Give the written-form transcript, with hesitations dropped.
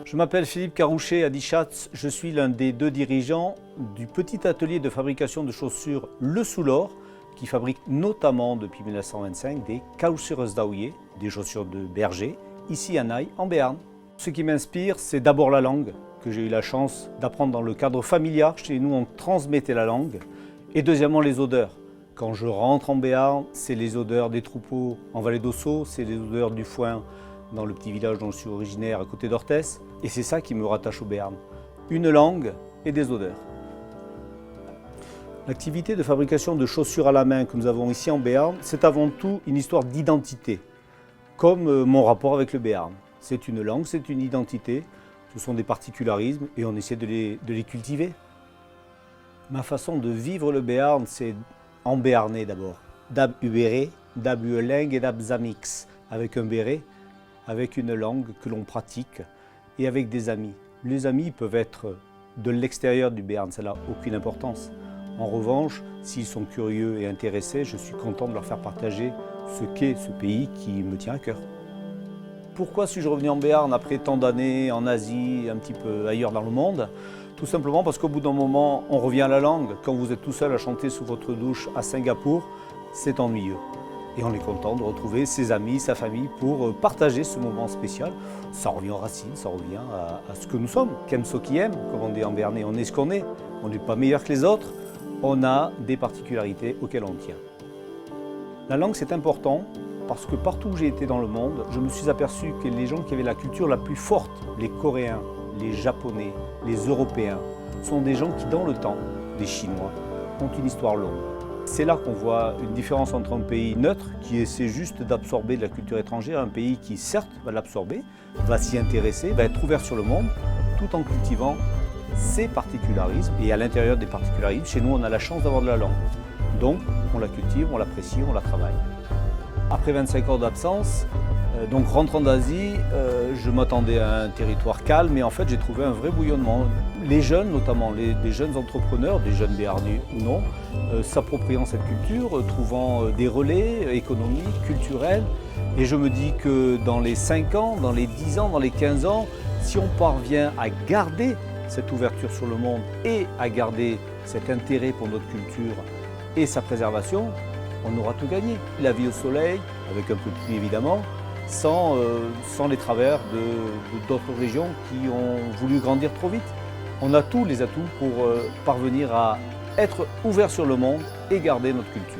Je m'appelle Philippe Carouchet Adichatz, je suis l'un des 2 dirigeants du petit atelier de fabrication de chaussures Le Soulor, qui fabrique notamment depuis 1925 des Chaussures Daouillet, des chaussures de berger, ici à Naï, en Béarn. Ce qui m'inspire, c'est d'abord la langue, que j'ai eu la chance d'apprendre dans le cadre familial. Chez nous, on transmettait la langue. Et deuxièmement, les odeurs. Quand je rentre en Béarn, c'est les odeurs des troupeaux en vallée d'Ossau, c'est les odeurs du foin dans le petit village dont je suis originaire, à côté d'Orthès. Et c'est ça qui me rattache au Béarn. Une langue et des odeurs. L'activité de fabrication de chaussures à la main que nous avons ici en Béarn, c'est avant tout une histoire d'identité, comme mon rapport avec le Béarn. C'est une langue, c'est une identité, ce sont des particularismes et on essaie de les cultiver. Ma façon de vivre le Béarn, c'est en béarnais d'abord. Dab ubéré, dab ueling et dab zamix, avec un béret, avec une langue que l'on pratique et avec des amis. Les amis peuvent être de l'extérieur du Béarn, ça n'a aucune importance. En revanche, s'ils sont curieux et intéressés, je suis content de leur faire partager ce qu'est ce pays qui me tient à cœur. Pourquoi suis-je revenu en Béarn après tant d'années en Asie, un petit peu ailleurs dans le monde? Tout simplement parce qu'au bout d'un moment, on revient à la langue. Quand vous êtes tout seul à chanter sous votre douche à Singapour, c'est ennuyeux. Et on est content de retrouver ses amis, sa famille pour partager ce moment spécial. Ça revient aux racines, ça revient à ce que nous sommes. Qu'aime ce qui aime, comme on dit en béarnais, on est ce qu'on est. On n'est pas meilleur que les autres, on a des particularités auxquelles on tient. La langue, c'est important parce que partout où j'ai été dans le monde, je me suis aperçu que les gens qui avaient la culture la plus forte, les Coréens, les Japonais, les Européens, sont des gens qui, dans le temps, des Chinois, ont une histoire longue. C'est là qu'on voit une différence entre un pays neutre qui essaie juste d'absorber de la culture étrangère, un pays qui certes va l'absorber, va s'y intéresser, va être ouvert sur le monde, tout en cultivant ses particularismes. Et à l'intérieur des particularismes, chez nous on a la chance d'avoir de la langue. Donc on la cultive, on l'apprécie, on la travaille. Après 25 ans d'absence, donc rentrant d'Asie, je m'attendais à un territoire calme, mais en fait j'ai trouvé un vrai bouillonnement. Les jeunes, notamment des jeunes entrepreneurs, des jeunes béarnais ou non, s'appropriant cette culture, trouvant des relais économiques, culturels. Et je me dis que dans les 5 ans, dans les 10 ans, dans les 15 ans, si on parvient à garder cette ouverture sur le monde et à garder cet intérêt pour notre culture et sa préservation, on aura tout gagné. La vie au soleil, avec un peu de pluie évidemment, sans les travers d'autres régions qui ont voulu grandir trop vite. On a tous les atouts pour parvenir à être ouvert sur le monde et garder notre culture.